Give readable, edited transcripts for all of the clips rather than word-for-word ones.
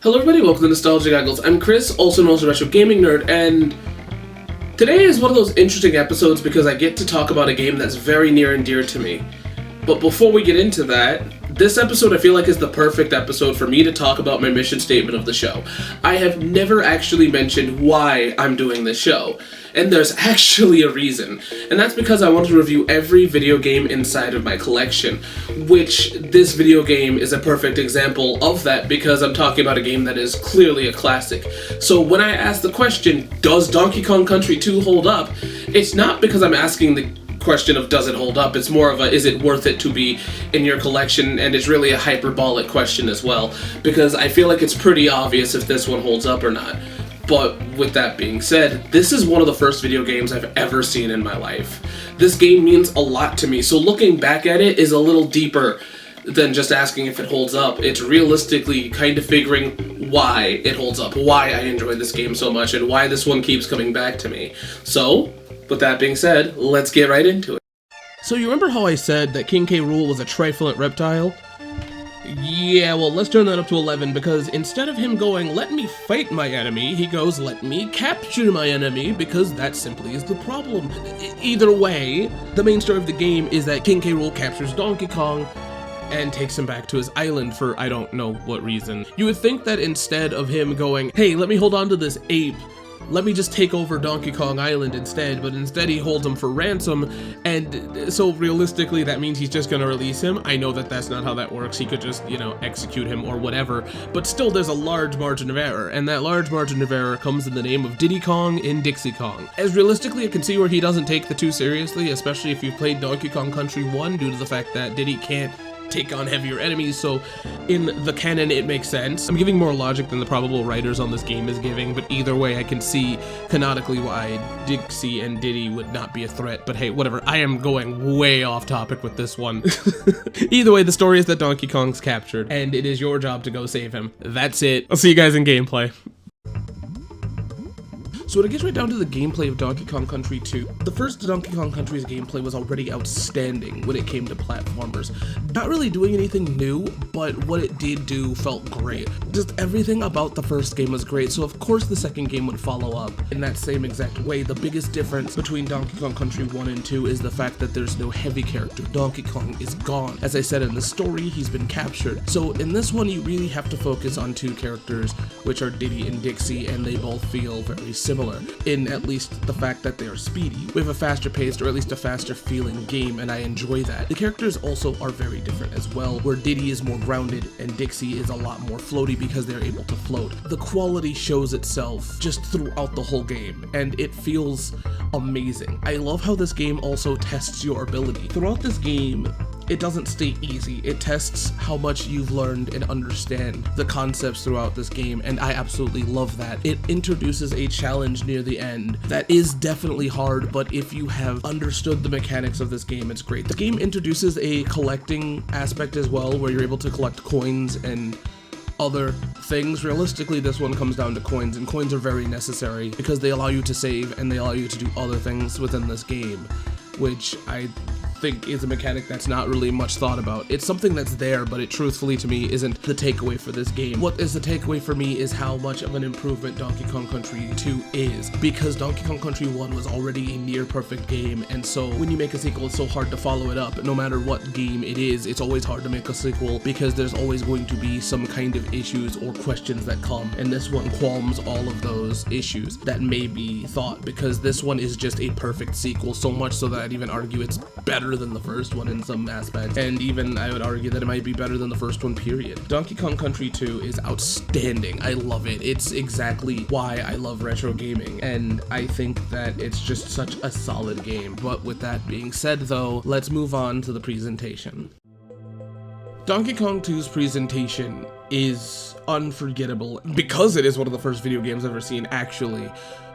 Hello everybody, welcome to Nostalgia Goggles. I'm Chris, also known as a Retro Gaming Nerd, and today is one of those interesting episodes because I get to talk about a game that's very near and dear to me. But before we get into that, this episode I feel like is the perfect episode for me to talk about my mission statement of the show. I have never actually mentioned why I'm doing this show, and there's actually a reason. And that's because I want to review every video game inside of my collection, which this video game is a perfect example of that because I'm talking about a game that is clearly a classic. So when I ask the question, does Donkey Kong Country 2 hold up? It's not because I'm asking the question of does it hold up, it's more of a is it worth it to be in your collection, and it's really a hyperbolic question as well, because I feel like it's pretty obvious if this one holds up or not. But with that being said, this is one of the first video games I've ever seen in my life. This game means a lot to me, so looking back at it is a little deeper than just asking if it holds up. It's realistically kind of figuring why it holds up, why I enjoy this game so much, and why this one keeps coming back to me. So, with that being said, let's get right into it. So you remember how I said that King K. Rool was a triflant reptile? Yeah, well, let's turn that up to 11, because instead of him going, let me fight my enemy, he goes, let me capture my enemy, because that simply is the problem. Either way, the main story of the game is that King K. Rool captures Donkey Kong and takes him back to his island for I don't know what reason. You would think that instead of him going, hey, let me hold on to this ape, let me just take over Donkey Kong Island instead, but instead he holds him for ransom, and so realistically that means he's just gonna release him. I know that that's not how that works. He could just, execute him or whatever, but still there's a large margin of error, and that large margin of error comes in the name of Diddy Kong in Dixie Kong. As realistically, I can see where he doesn't take the two seriously, especially if you've played Donkey Kong Country 1, due to the fact that Diddy can't take on heavier enemies, so in the canon it makes sense. I'm giving more logic than the probable writers on this game is giving, but either way I can see canonically why Dixie and Diddy would not be a threat, but hey, whatever, I am going way off topic with this one. Either way, the story is that Donkey Kong's captured, and it is your job to go save him. That's it. I'll see you guys in gameplay. So when it gets right down to the gameplay of Donkey Kong Country 2, the first Donkey Kong Country's gameplay was already outstanding when it came to platformers. Not really doing anything new, but what it did do felt great. Just everything about the first game was great, so of course the second game would follow up in that same exact way. The biggest difference between Donkey Kong Country 1 and 2 is the fact that there's no heavy character. Donkey Kong is gone. As I said in the story, he's been captured. So in this one, you really have to focus on two characters, which are Diddy and Dixie, and they both feel very similar in at least the fact that they are speedy. We have a faster paced, or at least a faster feeling game, and I enjoy that. The characters also are very different as well, where Diddy is more grounded and Dixie is a lot more floaty because they're able to float. The quality shows itself just throughout the whole game, and it feels amazing. I love how this game also tests your ability. Throughout this game, it doesn't stay easy. It tests how much you've learned and understand the concepts throughout this game, and I absolutely love that. It introduces a challenge near the end that is definitely hard, but if you have understood the mechanics of this game, it's great. The game introduces a collecting aspect as well, where you're able to collect coins and other things. Realistically, this one comes down to coins, and coins are very necessary because they allow you to save and they allow you to do other things within this game, which I think is a mechanic that's not really much thought about. It's something that's there, but it truthfully to me isn't the takeaway for this game. What is the takeaway for me is how much of an improvement Donkey Kong Country 2 is, because Donkey Kong Country 1 was already a near perfect game, and so when you make a sequel, it's so hard to follow it up. No matter what game it is, it's always hard to make a sequel because there's always going to be some kind of issues or questions that come, and this one qualms all of those issues that may be thought, because this one is just a perfect sequel, so much so that I'd even argue it's better than the first one in some aspects, and even I would argue that it might be better than the first one, period. Donkey Kong Country 2 is outstanding. I love it. It's exactly why I love retro gaming, and I think that it's just such a solid game. But with that being said though, let's move on to the presentation. Donkey Kong 2's presentation is unforgettable because it is one of the first video games I've ever seen, actually,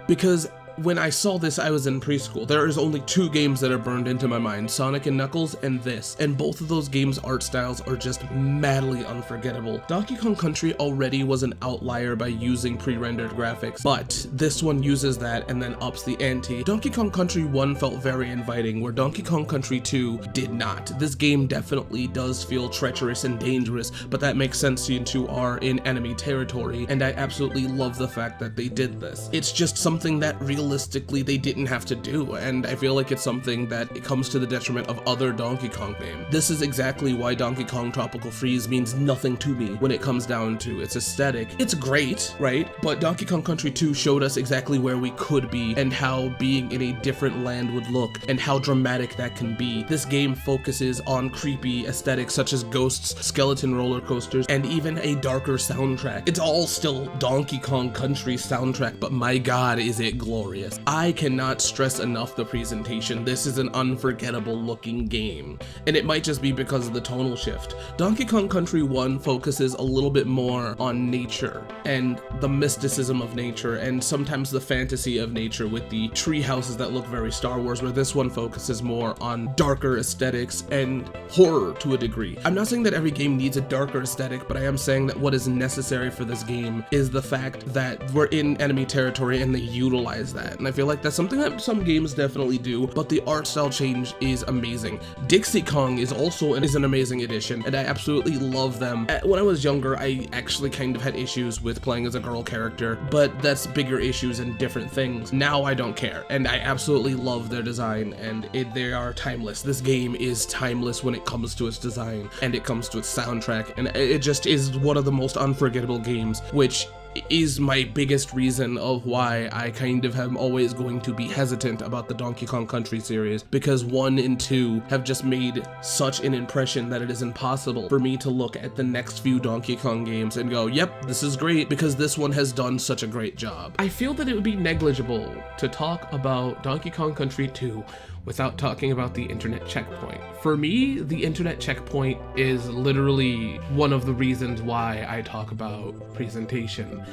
because when I saw this, I was in preschool. There is only 2 games that are burned into my mind, Sonic and Knuckles and this, and both of those games' art styles are just madly unforgettable. Donkey Kong Country already was an outlier by using pre-rendered graphics, but this one uses that and then ups the ante. Donkey Kong Country 1 felt very inviting, where Donkey Kong Country 2 did not. This game definitely does feel treacherous and dangerous, but that makes sense since you are in enemy territory, and I absolutely love the fact that they did this. It's just something that realistically they didn't have to do, and I feel like it's something that it comes to the detriment of other Donkey Kong games. This is exactly why Donkey Kong Tropical Freeze means nothing to me when it comes down to its aesthetic. It's great, right? But Donkey Kong Country 2 showed us exactly where we could be and how being in a different land would look and how dramatic that can be. This game focuses on creepy aesthetics such as ghosts, skeleton roller coasters, and even a darker soundtrack. It's all still Donkey Kong Country soundtrack, but my god is it glorious. I cannot stress enough the presentation. This is an unforgettable looking game, and it might just be because of the tonal shift. Donkey Kong Country 1 focuses a little bit more on nature and the mysticism of nature and sometimes the fantasy of nature with the tree houses that look very Star Wars, where this one focuses more on darker aesthetics and horror to a degree. I'm not saying that every game needs a darker aesthetic, but I am saying that what is necessary for this game is the fact that we're in enemy territory and they utilize that, and I feel like that's something that some games definitely do, but the art style change is amazing. Dixie Kong is also an amazing addition, and I absolutely love them. When I was younger, I actually kind of had issues with playing as a girl character, but that's bigger issues and different things. Now I don't care, and I absolutely love their design, and they are timeless. This game is timeless when it comes to its design, and it comes to its soundtrack, and it just is one of the most unforgettable games, which is my biggest reason of why I kind of am always going to be hesitant about the Donkey Kong Country series, because 1 and 2 have just made such an impression that it is impossible for me to look at the next few Donkey Kong games and go, yep, this is great, because this one has done such a great job. I feel that it would be negligible to talk about Donkey Kong Country 2 without talking about the internet checkpoint. For me, the internet checkpoint is literally one of the reasons why I talk about presentation.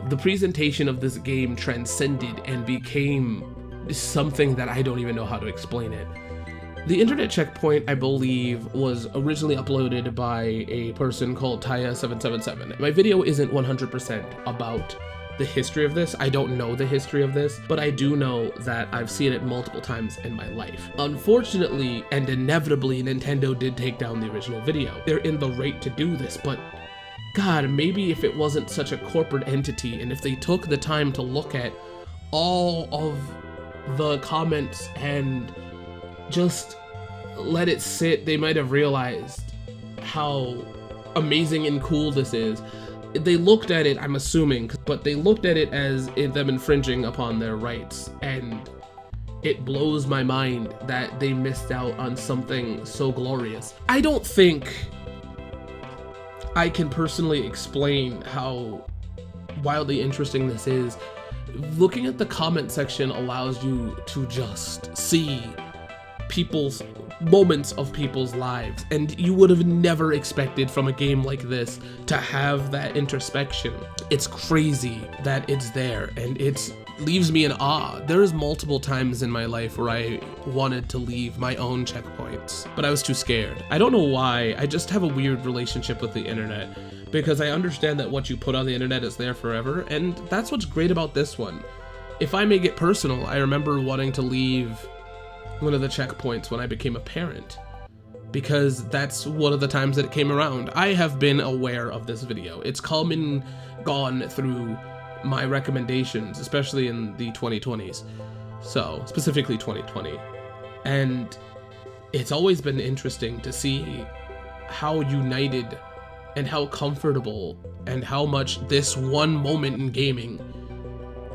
The presentation of this game transcended and became something that I don't even know how to explain it. The internet checkpoint, I believe, was originally uploaded by a person called Taya777. My video isn't 100% about the history of this. I don't know the history of this, but I do know that I've seen it multiple times in my life. Unfortunately and inevitably, Nintendo did take down the original video. They're in the right to do this, but God, maybe if it wasn't such a corporate entity and if they took the time to look at all of the comments and just let it sit, they might have realized how amazing and cool this is. They looked at it, I'm assuming, but they looked at it as them infringing upon their rights, and it blows my mind that they missed out on something so glorious. I don't think I can personally explain how wildly interesting this is. Looking at the comment section allows you to just see people's moments of people's lives, and you would have never expected from a game like this to have that introspection. It's crazy that it's there, and it leaves me in awe. There's multiple times in my life where I wanted to leave my own checkpoints, but I was too scared. I don't know why. I just have a weird relationship with the internet, because I understand that what you put on the internet is there forever, and that's what's great about this one. If I may get personal, I remember wanting to leave one of the checkpoints when I became a parent, because that's one of the times that it came around. I have been aware of this video. It's come and gone through my recommendations, especially in the 2020s, so specifically 2020, and it's always been interesting to see how united and how comfortable and how much this one moment in gaming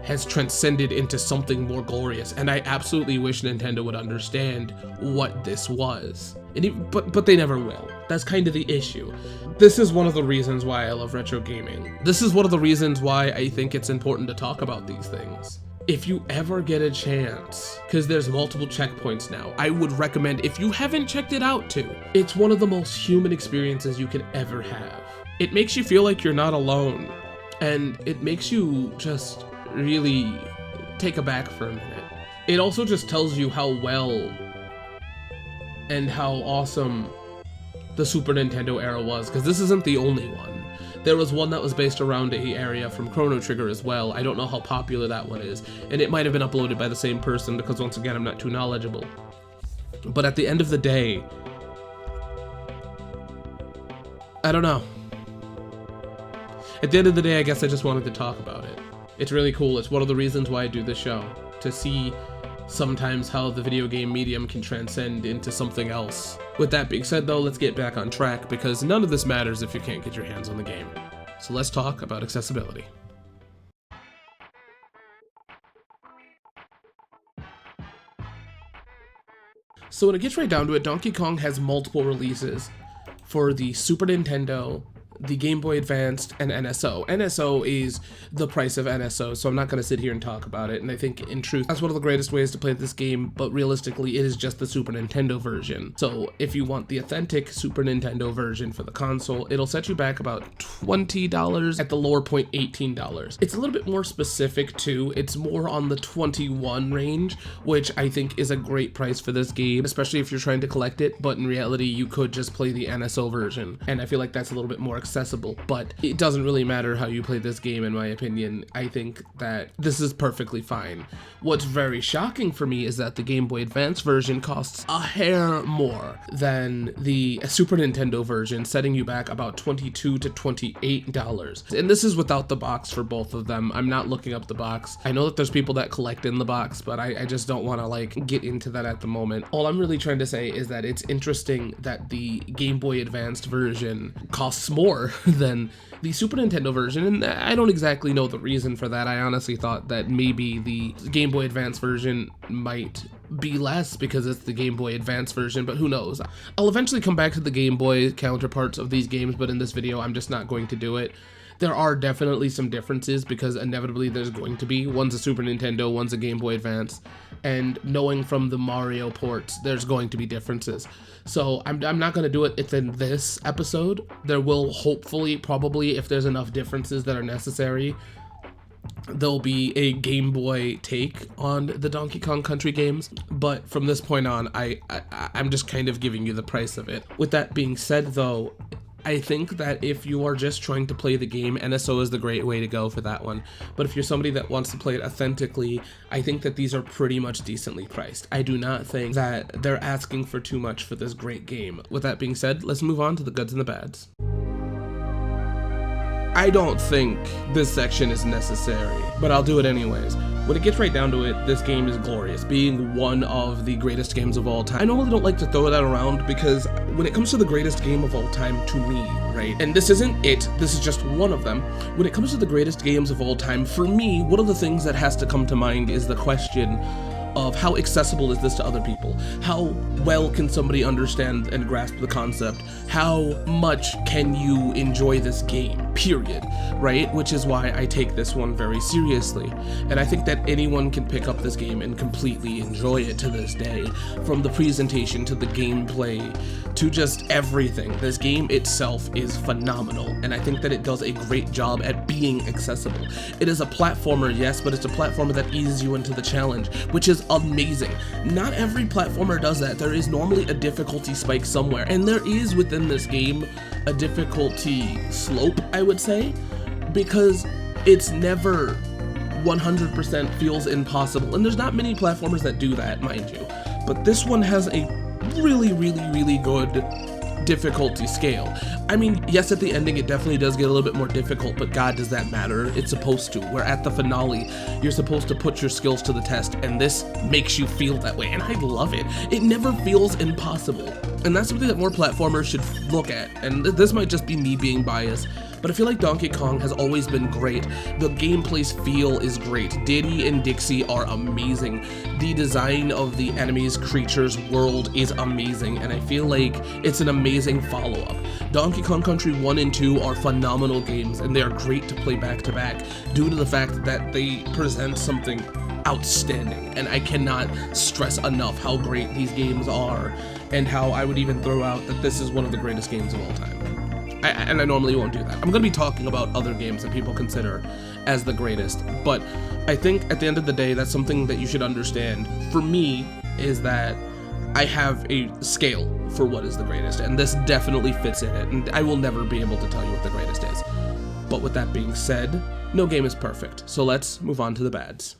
has transcended into something more glorious, and I absolutely wish Nintendo would understand what this was. But they never will. That's kind of the issue. This is one of the reasons why I love retro gaming. This is one of the reasons why I think it's important to talk about these things. If you ever get a chance, because there's multiple checkpoints now, I would recommend, if you haven't checked it out too, it's one of the most human experiences you can ever have. It makes you feel like you're not alone, and it makes you just really take aback for a minute. It also just tells you how well and how awesome the Super Nintendo era was, because this isn't the only one. There was one that was based around a area from Chrono Trigger as well. I don't know how popular that one is, and it might have been uploaded by the same person because once again, I'm not too knowledgeable. But at the end of the day, I don't know. At the end of the day, I guess I just wanted to talk about it. It's really cool. It's one of the reasons why I do this show, to see sometimes how the video game medium can transcend into something else. With that being said though, let's get back on track, because none of this matters if you can't get your hands on the game. So let's talk about accessibility. So when it gets right down to it, Donkey Kong has multiple releases for the Super Nintendo, the Game Boy Advanced, and NSO. NSO is the price of NSO, so I'm not going to sit here and talk about it, and I think, in truth, that's one of the greatest ways to play this game, but realistically, it is just the Super Nintendo version. So, if you want the authentic Super Nintendo version for the console, it'll set you back about $20, at the lower point, $18. It's a little bit more specific, too. It's more on the 21 range, which I think is a great price for this game, especially if you're trying to collect it, but in reality, you could just play the NSO version, and I feel like that's a little bit more accessible, but it doesn't really matter how you play this game, in my opinion. I think that this is perfectly fine. What's very shocking for me is that the Game Boy Advance version costs a hair more than the Super Nintendo version, setting you back about $22 to $28. And this is without the box for both of them. I'm not looking up the box. I know that there's people that collect in the box, but I just don't want to like get into that at the moment. All I'm really trying to say is that it's interesting that the Game Boy Advanced version costs more than the Super Nintendo version, and I don't exactly know the reason for that. I honestly thought that maybe the Game Boy Advance version might be less because it's the Game Boy Advance version, but who knows. I'll eventually come back to the Game Boy counterparts of these games, but in this video I'm just not going to do it. There are definitely some differences because inevitably there's going to be. One's a Super Nintendo, one's a Game Boy Advance, and knowing from the Mario ports, there's going to be differences. So I'm not going to do it within this episode. There will hopefully, probably, if there's enough differences that are necessary, there'll be a Game Boy take on the Donkey Kong Country games. But from this point on, I'm just kind of giving you the price of it. With that being said, though, I think that if you are just trying to play the game, NSO is the great way to go for that one. But if you're somebody that wants to play it authentically, I think that these are pretty much decently priced. I do not think that they're asking for too much for this great game. With that being said, let's move on to the goods and the bads. I don't think this section is necessary, but I'll do it anyways. When it gets right down to it, this game is glorious, being one of the greatest games of all time. I normally don't like to throw that around because when it comes to the greatest game of all time to me, right, and this isn't it, this is just one of them, when it comes to the greatest games of all time, for me, one of the things that has to come to mind is the question of how accessible is this to other people? How well can somebody understand and grasp the concept? How much can you enjoy this game, period, right? Which is why I take this one very seriously. And I think that anyone can pick up this game and completely enjoy it to this day. From the presentation to the gameplay to just everything. This game itself is phenomenal, and I think that it does a great job at being accessible. It is a platformer, yes, but it's a platformer that eases you into the challenge, which is amazing. Not every platformer does that. There is normally a difficulty spike somewhere, and there is within this game a difficulty slope, I would say, because it's never 100% feels impossible, and there's not many platformers that do that, mind you, but this one has a really good difficulty scale. I mean, yes, at the ending it definitely does get a little bit more difficult, but god, does that matter? It's supposed to. We're at the finale. You're supposed to put your skills to the test, and this makes you feel that way, and I love it. It never feels impossible, and that's something that more platformers should look at, and this might just be me being biased, but I feel like Donkey Kong has always been great. The gameplay's feel is great. Diddy and Dixie are amazing. The design of the enemies, creatures, world is amazing, and I feel like it's an amazing follow-up. Donkey Kong Country 1 and 2 are phenomenal games, and they are great to play back-to-back due to the fact that they present something outstanding, and I cannot stress enough how great these games are, and how I would even throw out that this is one of the greatest games of all time. and I normally won't do that. I'm going to be talking about other games that people consider as the greatest, but I think at the end of the day, that's something that you should understand. For me, is that I have a scale for what is the greatest, and this definitely fits in it, and I will never be able to tell you what the greatest is. But with that being said, no game is perfect, so let's move on to the bads.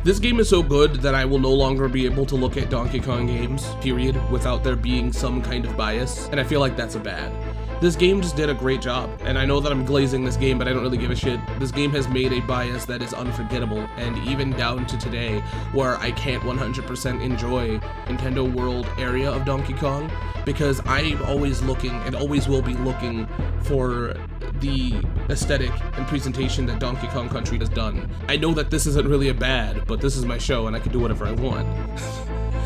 This game is so good that I will no longer be able to look at Donkey Kong games, period, without there being some kind of bias, and I feel like that's a bad. This game just did a great job, and I know that I'm glazing this game, but I don't really give a shit. This game has made a bias that is unforgettable, and even down to today, where I can't 100% enjoy Nintendo World area of Donkey Kong, because I'm always looking, and always will be looking, for the aesthetic and presentation that Donkey Kong Country has done. I know that this isn't really a bad, but this is my show, and I can do whatever I want.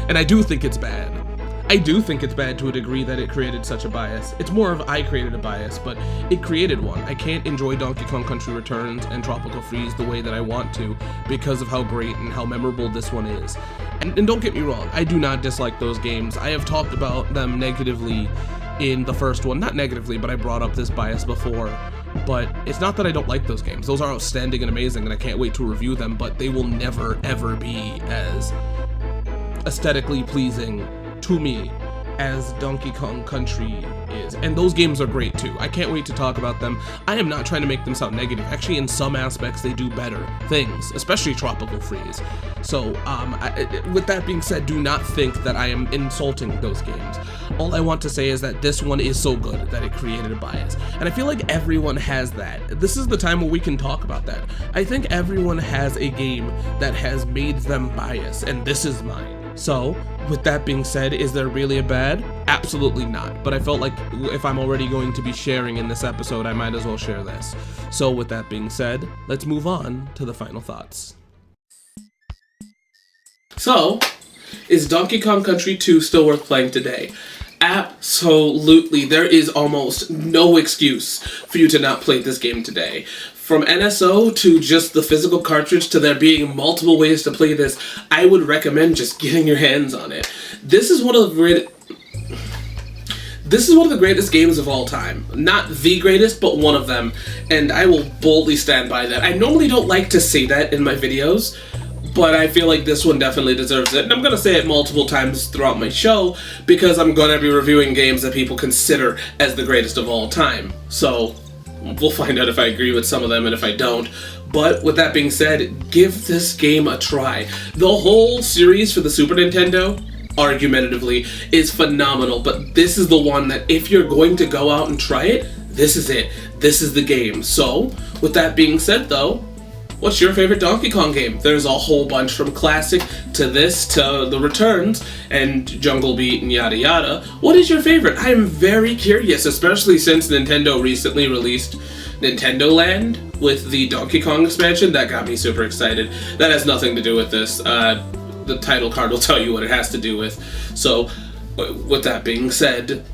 And I do think it's bad. I do think it's bad to a degree that it created such a bias. It's more of I created a bias, but it created one. I can't enjoy Donkey Kong Country Returns and Tropical Freeze the way that I want to because of how great and how memorable this one is. And don't get me wrong, I do not dislike those games. I have talked about them negatively in the first one. Not negatively, but I brought up this bias before. But it's not that I don't like those games. Those are outstanding and amazing, and I can't wait to review them, but they will never, ever be as aesthetically pleasing to me as Donkey Kong Country is. And those games are great too. I can't wait to talk about them. I am not trying to make them sound negative. Actually, in some aspects, they do better things, especially Tropical Freeze. So, with that being said, do not think that I am insulting those games. All I want to say is that this one is so good that it created a bias. And I feel like everyone has that. This is the time where we can talk about that. I think everyone has a game that has made them biased, and this is mine. So, with that being said, is there really a bad? Absolutely not. But I felt like if I'm already going to be sharing in this episode, I might as well share this. So with that being said, let's move on to the final thoughts. So, is Donkey Kong Country 2 still worth playing today? Absolutely. There is almost no excuse for you to not play this game today. From NSO to just the physical cartridge to there being multiple ways to play this, I would recommend just getting your hands on it. This is one of the greatest games of all time. Not the greatest, but one of them. And I will boldly stand by that. I normally don't like to say that in my videos, but I feel like this one definitely deserves it. And I'm going to say it multiple times throughout my show because I'm going to be reviewing games that people consider as the greatest of all time. So we'll find out if I agree with some of them and if I don't. But with that being said, give this game a try. The whole series for the Super Nintendo, argumentatively, is phenomenal. But this is the one that if you're going to go out and try it, this is it. This is the game. So, with that being said though, what's your favorite Donkey Kong game? There's a whole bunch from classic to this to the Returns and Jungle Beat and yada yada. What is your favorite? I am very curious, especially since Nintendo recently released Nintendo Land with the Donkey Kong expansion. That got me super excited. That has nothing to do with this. The title card will tell you what it has to do with. So, with that being said,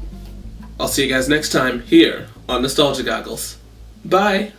I'll see you guys next time here on Nostalgia Goggles. Bye!